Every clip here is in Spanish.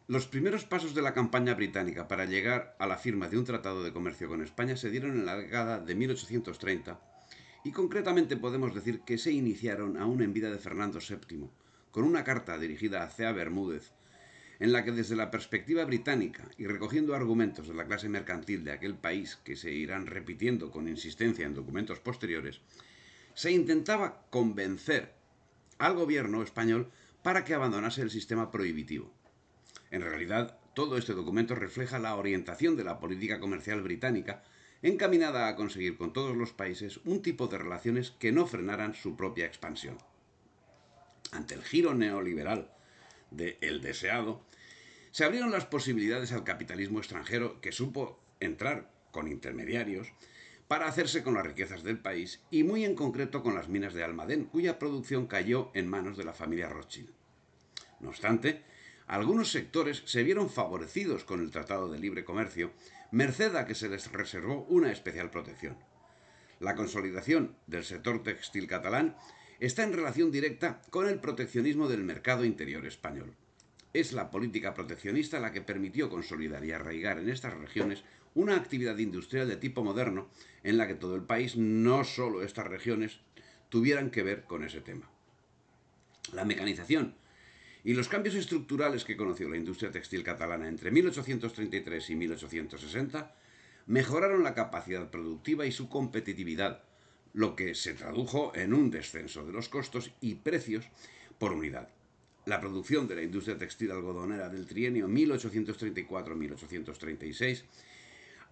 Los primeros pasos de la campaña británica para llegar a la firma de un tratado de comercio con España se dieron en la década de 1830 y concretamente podemos decir que se iniciaron aún en vida de Fernando VII, con una carta dirigida a C.A. Bermúdez, en la que desde la perspectiva británica y recogiendo argumentos de la clase mercantil de aquel país que se irán repitiendo con insistencia en documentos posteriores, se intentaba convencer al gobierno español para que abandonase el sistema prohibitivo. En realidad, todo este documento refleja la orientación de la política comercial británica encaminada a conseguir con todos los países un tipo de relaciones que no frenaran su propia expansión. Ante el giro neoliberal de El Deseado, se abrieron las posibilidades al capitalismo extranjero que supo entrar con intermediarios para hacerse con las riquezas del país y muy en concreto con las minas de Almadén, cuya producción cayó en manos de la familia Rothschild. No obstante, algunos sectores se vieron favorecidos con el Tratado de Libre Comercio, merced a que se les reservó una especial protección. La consolidación del sector textil catalán está en relación directa con el proteccionismo del mercado interior español. Es la política proteccionista la que permitió consolidar y arraigar en estas regiones una actividad industrial de tipo moderno en la que todo el país, no solo estas regiones, tuvieran que ver con ese tema. La mecanización y los cambios estructurales que conoció la industria textil catalana entre 1833 y 1860 mejoraron la capacidad productiva y su competitividad, lo que se tradujo en un descenso de los costos y precios por unidad. La producción de la industria textil algodonera del trienio 1834-1836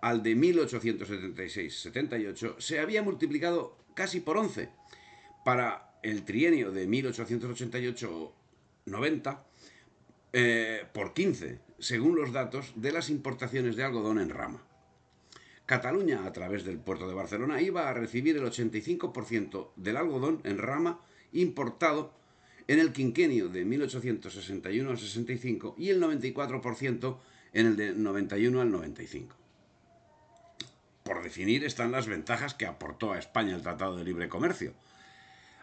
al de 1876-78 se había multiplicado casi por 11. Para el trienio de 1888-90 por 15, según los datos de las importaciones de algodón en rama. Cataluña, a través del puerto de Barcelona, iba a recibir el 85% del algodón en rama importado en el quinquenio de 1861 al 65 y el 94% en el de 91 al 95. Por definir están las ventajas que aportó a España el Tratado de Libre Comercio.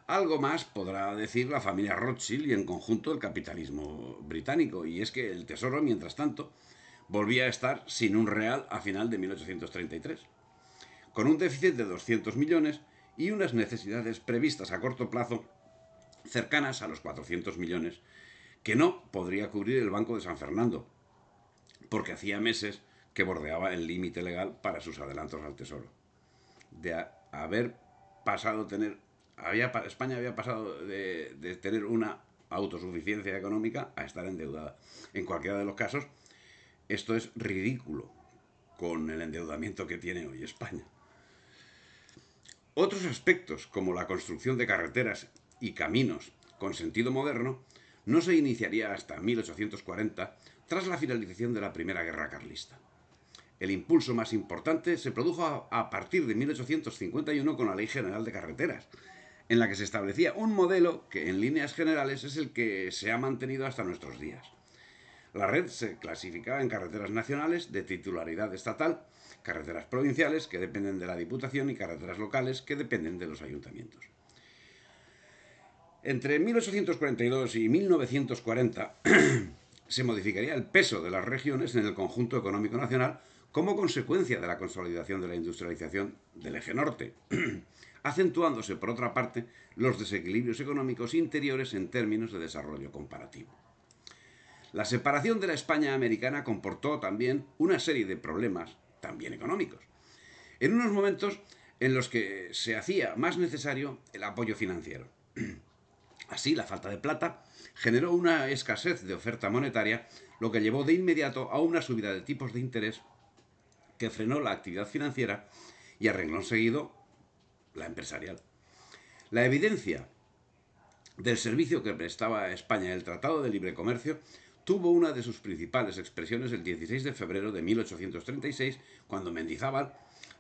Algo más podrá decir la familia Rothschild y en conjunto el capitalismo británico, y es que el Tesoro, mientras tanto, volvía a estar sin un real a final de 1833, con un déficit de 200 millones y unas necesidades previstas a corto plazo cercanas a los 400 millones que no podría cubrir el Banco de San Fernando, porque hacía meses que bordeaba el límite legal para sus adelantos al Tesoro. De haber pasado a tener España había pasado de tener una autosuficiencia económica a estar endeudada. En cualquiera de los casos, esto es ridículo con el endeudamiento que tiene hoy España. Otros aspectos, como la construcción de carreteras y caminos con sentido moderno, no se iniciaría hasta 1840, tras la finalización de la Primera Guerra Carlista. El impulso más importante se produjo a partir de 1851 con la Ley General de Carreteras, en la que se establecía un modelo que en líneas generales es el que se ha mantenido hasta nuestros días. La red se clasificaba en carreteras nacionales de titularidad estatal, carreteras provinciales que dependen de la Diputación y carreteras locales que dependen de los ayuntamientos. Entre 1842 y 1940 se modificaría el peso de las regiones en el conjunto económico nacional como consecuencia de la consolidación de la industrialización del eje norte, acentuándose, por otra parte, los desequilibrios económicos interiores en términos de desarrollo comparativo. La separación de la España americana comportó también una serie de problemas, también económicos, en unos momentos en los que se hacía más necesario el apoyo financiero. Así, la falta de plata generó una escasez de oferta monetaria, lo que llevó de inmediato a una subida de tipos de interés que frenó la actividad financiera y a renglón seguido la empresarial. La evidencia del servicio que prestaba a España el Tratado de Libre Comercio tuvo una de sus principales expresiones el 16 de febrero de 1836, cuando Mendizábal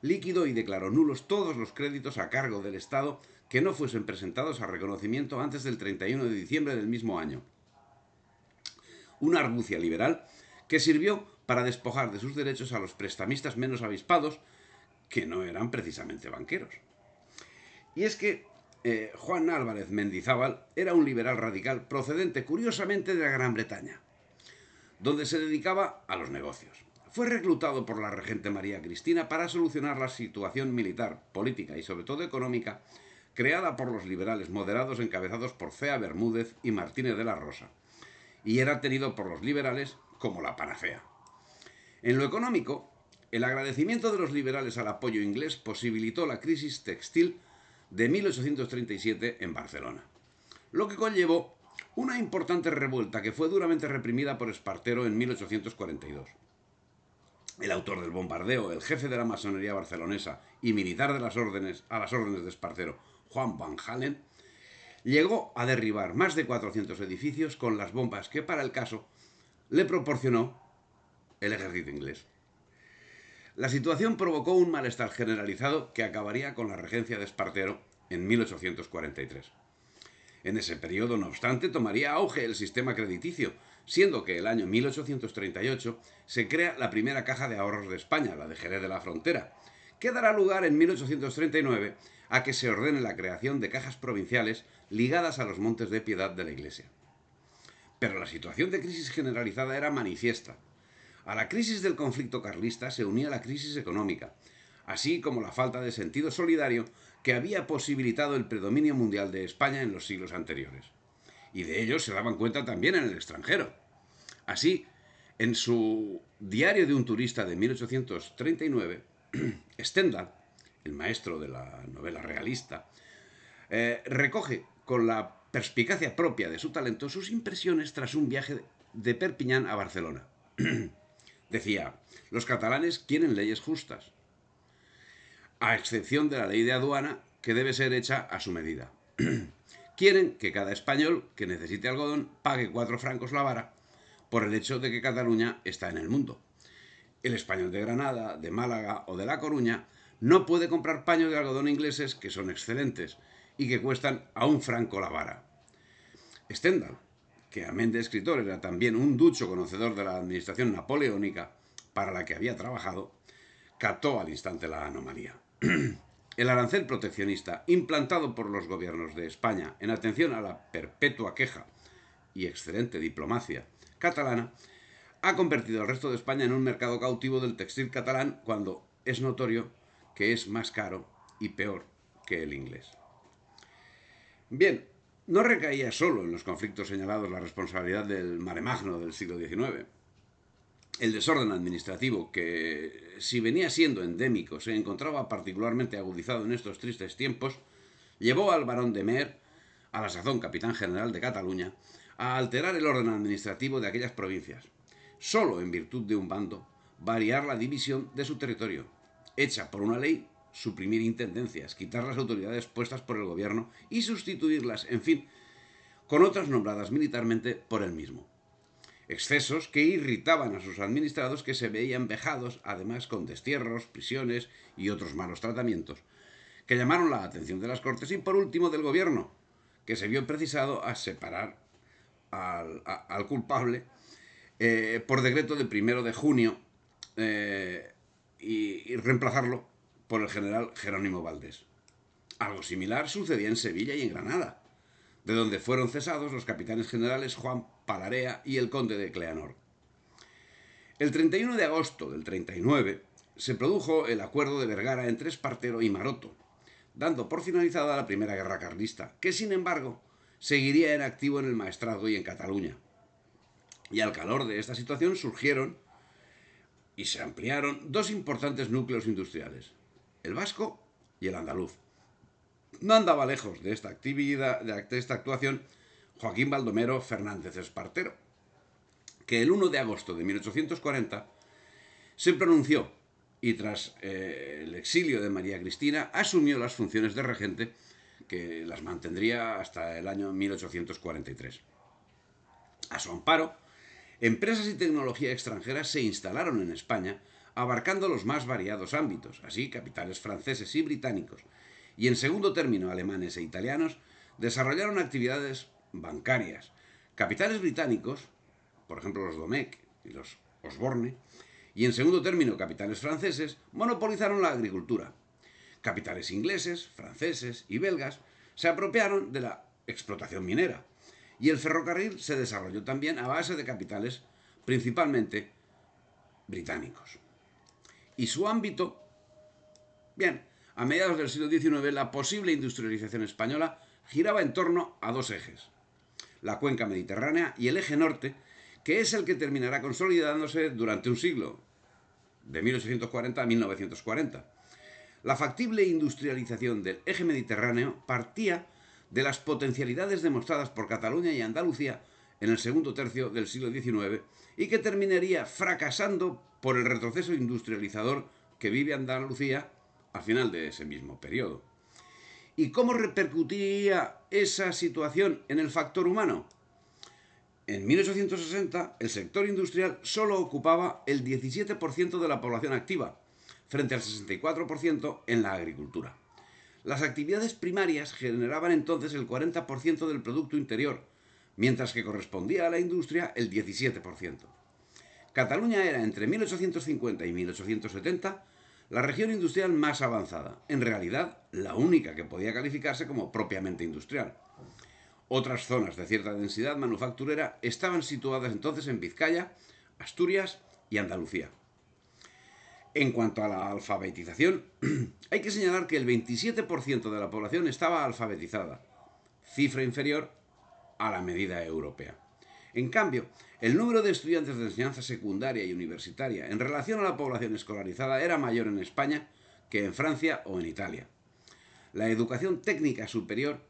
liquidó y declaró nulos todos los créditos a cargo del Estado que no fuesen presentados a reconocimiento antes del 31 de diciembre del mismo año. Una argucia liberal que sirvió para despojar de sus derechos a los prestamistas menos avispados, que no eran precisamente banqueros. Y es que Juan Álvarez Mendizábal era un liberal radical procedente, curiosamente, de la Gran Bretaña. donde se dedicaba a los negocios. Fue reclutado por la regente María Cristina para solucionar la situación militar, política y sobre todo económica creada por los liberales moderados encabezados por Cea Bermúdez y Martínez de la Rosa, y era tenido por los liberales como la panacea. En lo económico, el agradecimiento de los liberales al apoyo inglés posibilitó la crisis textil de 1837 en Barcelona, lo que conllevó una importante revuelta que fue duramente reprimida por Espartero en 1842. El autor del bombardeo, el jefe de la masonería barcelonesa y militar de a las órdenes de Espartero, Juan Van Halen, llegó a derribar más de 400 edificios con las bombas que para el caso le proporcionó el ejército inglés. La situación provocó un malestar generalizado que acabaría con la regencia de Espartero en 1843. En ese periodo, no obstante, tomaría auge el sistema crediticio, siendo que el año 1838 se crea la primera caja de ahorros de España, la de Jerez de la Frontera, que dará lugar en 1839 a que se ordene la creación de cajas provinciales ligadas a los Montes de Piedad de la Iglesia. Pero la situación de crisis generalizada era manifiesta. A la crisis del conflicto carlista se unía la crisis económica, así como la falta de sentido solidario que había posibilitado el predominio mundial de España en los siglos anteriores. Y de ello se daban cuenta también en el extranjero. Así, en su Diario de un turista de 1839, Stendhal, el maestro de la novela realista, recoge con la perspicacia propia de su talento sus impresiones tras un viaje de Perpiñán a Barcelona. Decía, los catalanes quieren leyes justas, a excepción de la ley de aduana, que debe ser hecha a su medida. Quieren que cada español que necesite algodón pague 4 francos la vara por el hecho de que Cataluña está en el mundo. El español de Granada, de Málaga o de La Coruña no puede comprar paños de algodón ingleses que son excelentes y que cuestan a 1 franco la vara. Stendhal, que amén de escritor era también un ducho conocedor de la administración napoleónica para la que había trabajado, captó al instante la anomalía. El arancel proteccionista implantado por los gobiernos de España en atención a la perpetua queja y excelente diplomacia catalana ha convertido al resto de España en un mercado cautivo del textil catalán cuando es notorio que es más caro y peor que el inglés. Bien, no recaía solo en los conflictos señalados la responsabilidad del maremagno del siglo XIX. El desorden administrativo, que si venía siendo endémico, se encontraba particularmente agudizado en estos tristes tiempos, llevó al barón de Meer, a la sazón capitán general de Cataluña, a alterar el orden administrativo de aquellas provincias, solo en virtud de un bando, variar la división de su territorio, hecha por una ley, suprimir intendencias, quitar las autoridades puestas por el gobierno y sustituirlas, en fin, con otras nombradas militarmente por él mismo. Excesos que irritaban a sus administrados, que se veían vejados, además con destierros, prisiones y otros malos tratamientos, que llamaron la atención de las Cortes y por último del gobierno, que se vio precisado a separar al culpable por decreto del 1 de junio y reemplazarlo por el general Jerónimo Valdés. Algo similar sucedía en Sevilla y en Granada, de donde fueron cesados los capitanes generales Juan Palarea y el conde de Cleanor. El 31 de agosto del 39 se produjo el acuerdo de Vergara entre Espartero y Maroto, dando por finalizada la primera guerra carlista, que sin embargo seguiría en activo en el Maestrazgo y en Cataluña. Y al calor de esta situación surgieron y se ampliaron 2 importantes núcleos industriales, el vasco y el andaluz. No andaba lejos de esta actividad, de esta actuación, Joaquín Baldomero Fernández Espartero, que el 1 de agosto de 1840 se pronunció y tras el exilio de María Cristina asumió las funciones de regente, que las mantendría hasta el año 1843. A su amparo, empresas y tecnología extranjeras se instalaron en España, abarcando los más variados ámbitos, así capitales franceses y británicos, y en segundo término alemanes e italianos, desarrollaron actividades bancarias. Capitales británicos, por ejemplo los Domecq y los Osborne, y en segundo término capitales franceses, monopolizaron la agricultura. Capitales ingleses, franceses y belgas se apropiaron de la explotación minera, y el ferrocarril se desarrolló también a base de capitales principalmente británicos. Y su ámbito, bien, a mediados del siglo XIX la posible industrialización española giraba en torno a dos ejes: la cuenca mediterránea y el eje norte, que es el que terminará consolidándose durante un siglo, de 1840 a 1940. La factible industrialización del eje mediterráneo partía de las potencialidades demostradas por Cataluña y Andalucía en el segundo tercio del siglo XIX y que terminaría fracasando por el retroceso industrializador que vive Andalucía al final de ese mismo periodo. ¿Y cómo repercutiría esa situación en el factor humano? En 1860, el sector industrial solo ocupaba el 17% de la población activa, frente al 64% en la agricultura. Las actividades primarias generaban entonces el 40% del Producto Interior, mientras que correspondía a la industria el 17%. Cataluña era, entre 1850 y 1870, la región industrial más avanzada, en realidad la única que podía calificarse como propiamente industrial. Otras zonas de cierta densidad manufacturera estaban situadas entonces en Vizcaya, Asturias y Andalucía. En cuanto a la alfabetización, hay que señalar que el 27% de la población estaba alfabetizada, cifra inferior a la medida europea. En cambio, el número de estudiantes de enseñanza secundaria y universitaria en relación a la población escolarizada era mayor en España que en Francia o en Italia. La educación técnica superior,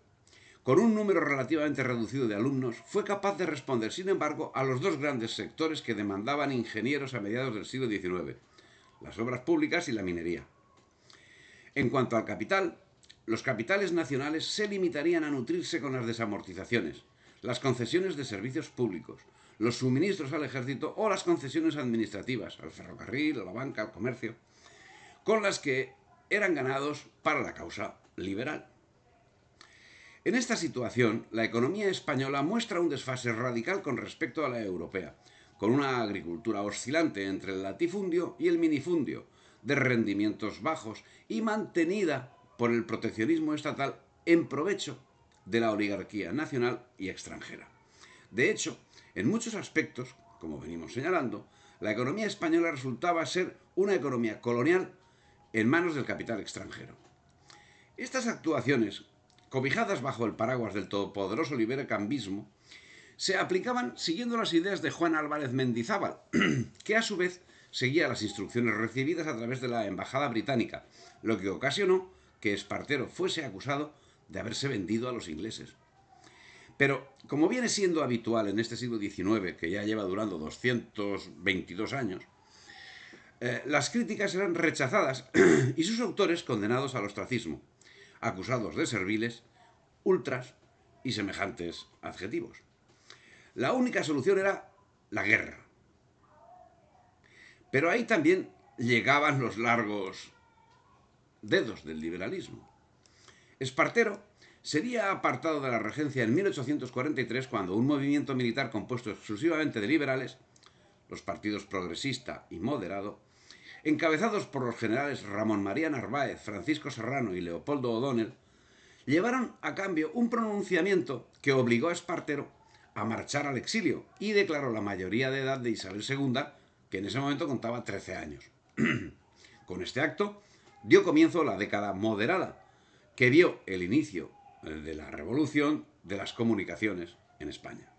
con un número relativamente reducido de alumnos, fue capaz de responder, sin embargo, a los dos grandes sectores que demandaban ingenieros a mediados del siglo XIX: las obras públicas y la minería. En cuanto al capital, los capitales nacionales se limitarían a nutrirse con las desamortizaciones, las concesiones de servicios públicos, los suministros al ejército o las concesiones administrativas, al ferrocarril, a la banca, al comercio, con las que eran ganados para la causa liberal. En esta situación, la economía española muestra un desfase radical con respecto a la europea, con una agricultura oscilante entre el latifundio y el minifundio, de rendimientos bajos y mantenida por el proteccionismo estatal en provecho de la oligarquía nacional y extranjera. De hecho, en muchos aspectos, como venimos señalando, la economía española resultaba ser una economía colonial en manos del capital extranjero. Estas actuaciones, cobijadas bajo el paraguas del todopoderoso liberecambismo, se aplicaban siguiendo las ideas de Juan Álvarez Mendizábal, que a su vez seguía las instrucciones recibidas a través de la embajada británica, lo que ocasionó que Espartero fuese acusado de haberse vendido a los ingleses. Pero, como viene siendo habitual en este siglo XIX, que ya lleva durando 222 años, las críticas eran rechazadas y sus autores condenados al ostracismo, acusados de serviles, ultras y semejantes adjetivos. La única solución era la guerra. Pero ahí también llegaban los largos dedos del liberalismo. Espartero sería apartado de la regencia en 1843 cuando un movimiento militar compuesto exclusivamente de liberales, los partidos progresista y moderado, encabezados por los generales Ramón María Narváez, Francisco Serrano y Leopoldo O'Donnell, llevaron a cambio un pronunciamiento que obligó a Espartero a marchar al exilio y declaró la mayoría de edad de Isabel II, que en ese momento contaba 13 años. Con este acto dio comienzo la década moderada, que vio el inicio de la revolución de las comunicaciones en España.